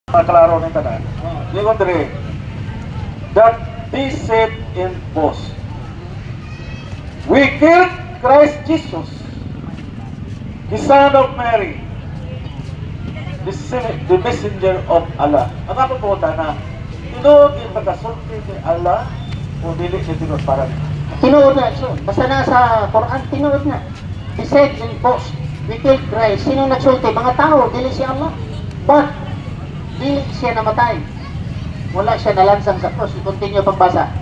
Klaro ni tanan. Ingon diri that they said in boast, we killed Christ Jesus, the Son of Mary, the messenger of Allah. Ang ako po na tinuod yung pagkasulti ni Allah o dili ni tinuod para Tinuod na so. Basta na sa Quran, tinuod na. He said in boast, we killed Christ. Sino nagsulti? Mga tao, dili si Allah. But dili siya namatay. Wala siya nalansang sa cross. I-continue pagbasa.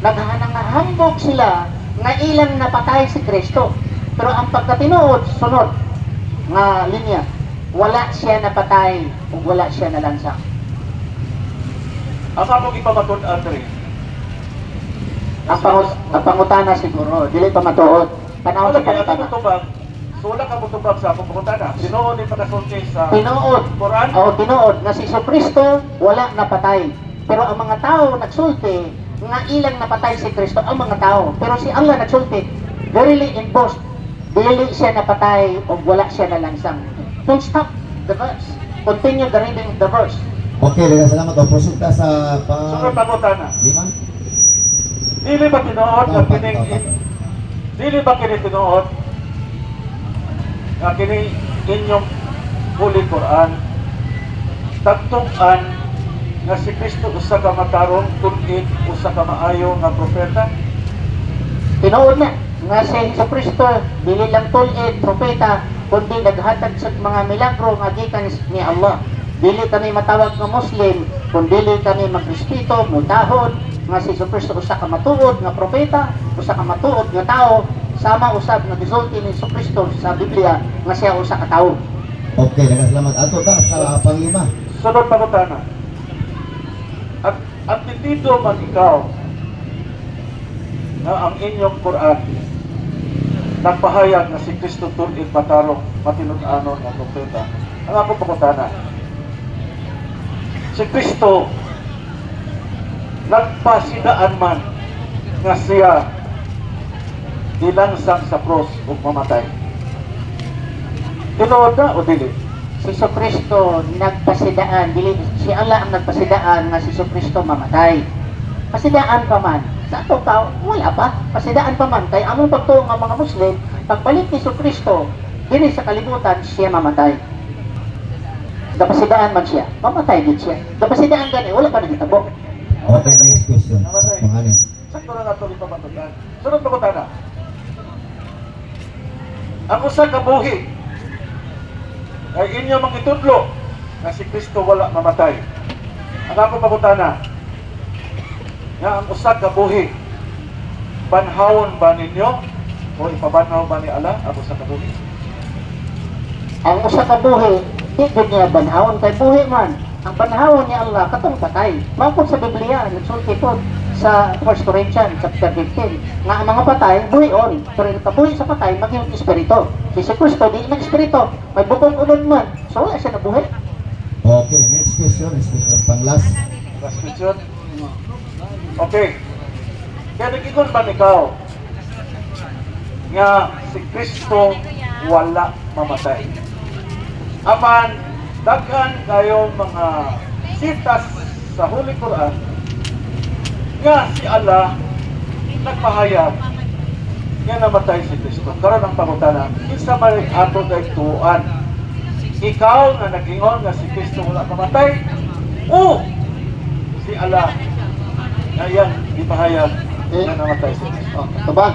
Naghahambog sila nga ilang napatay si Kristo. Pero ang pagkatinuod, sunod nga linya, wala siya napatay o wala siya nalansang. ang ako ipamatud Andre. Ang pangutana siguro, dili pa matuod. Panahon Wala sa kaya pangutana. katutubag. So wala ka mutubag sa akong pangutana. Tinuod ni pagkasulti sa Tinuod. Quran. O tinuod na si Kristo wala napatay. Pero ang mga tao nagsulti nga ilang napatay si Kristo ang mga tao. Pero si Allah nagsulti, verily in boast, dili siya napatay o wala siya nalansang. Don't stop the verse. Continue the reading of the verse. Okay, salamat o. Proceed ka sa Sunod pangutana. lima. Dili ba tinuod nga kining dili ba kini tinuod nga kini inyong Holy Quran tagtug-an nga si Kristo usa ka matarong tun-id usa ka maayo nga propeta? Tinuod na nga si Kristo dili lang tulid propeta kundi naghatag sa mga milagro nga gikan ni Allah. Dili kami matawag nga Muslim kundi dili kami magrespeto, mutahod nga si Kristo usa ka matuod nga propeta, usa ka matuod nga tao, sama usab nga gisulti ni Kristo sa Biblia nga siya usa ka tao. Okay, salamat. Ato ta sa panglima. Sunod pangutana. At atitido man ikaw na ang inyong Quran nagpahayag na si Kristo tun-id matarong matinud-anon nga propeta. Ang akong pangutana. Si Kristo nagpasidaan man nga siya dilansang sa cross o mamatay. Tinuod na o dili? Si Kristo nagpasidaan, dili si Allah ang nagpasidaan nga si Kristo mamatay. Pasidaan pa man. Sa ato tao, wala pa. Pasidaan pa man. Kaya among pagtuong ng mga Muslim, pagbalik ni Kristo, dili sa kalibutan, siya mamatay. Dapasidaan man siya, mamatay din siya. Dapasidaan gani, wala pa nagitabo. Okay, next question. Pangalan. Sakto na natuloy pa matutan. Sunod pangutana. Ang usa ka buhi ay inyo mangitudlo na si Kristo wala mamatay. Ang akong pangutana nga ang usa ka buhi banhawon ba ninyo o ipabanhaw ba ni Allah ang usa ka buhi? Ang usa ka buhi, di gud niya banhawon kay buhi man. Ang banhawon ni Allah katong patay. Mao sa Biblia nagsulti po sa 1 Corinthians chapter 15 nga ang mga patay buhion, pero ang kabuhi sa patay maging espiritu. Si Kristo di nang espiritu, may bukong unod man. So wala siya nabuhi. Okay, next question. Next question. Pang-last. Last question. Okay. Kaya nag-ingon ba ikaw nga si Kristo wala mamatay? Aman, daghan kayong mga sitas sa Holy Quran nga si Allah nagpahayag nga namatay si Kristo. Karon ang pangutana, kinsa man ato tuan? Ikaw nga nag-ingon nga si Kristo wala mamatay o si Allah nga iyang ipahayag nga namatay si Kristo? Tubag.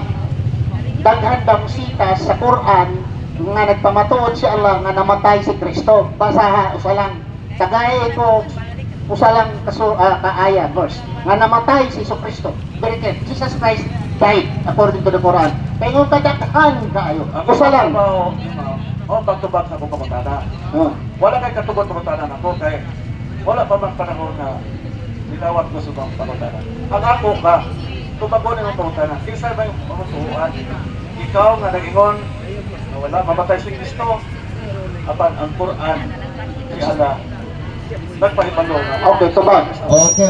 Daghan bang sitas sa Quran nga nagpamatuod si Allah nga namatay si Kristo. Basaha usa lang. Tagay ko usa lang kaaya verse nga namatay si Kristo. Very clear. Jesus Christ died according to the Quran. Kaya yung kadaghan kaayo. Usa lang. O pagtubag sa akong pangutana. Wala kay katubag pangutana nako kay wala pa man panahon na nilawat ko sa pangutana. Ang ako ka tubagon ng pangutana. Kinsa ba yung pangutana? Ikaw nga nag-ingon na wala mamatay si Kristo. Apan ang Quran si Allah nagpahibalo nga. Okay, tubag. Okay.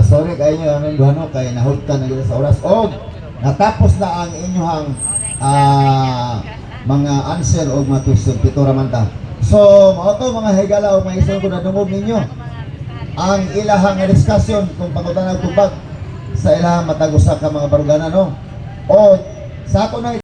Sorry kayo nyo ang duhano kay nahulkan na dito sa oras. O, natapos na ang inyong mga answer o mga question. Pito raman ta. So, mao to mga higala o mga isang ko nadungog ninyo ang ilahang discussion kung pangutan ng tubag sa ilahang matag usa ka mga barugana no. O sa ako na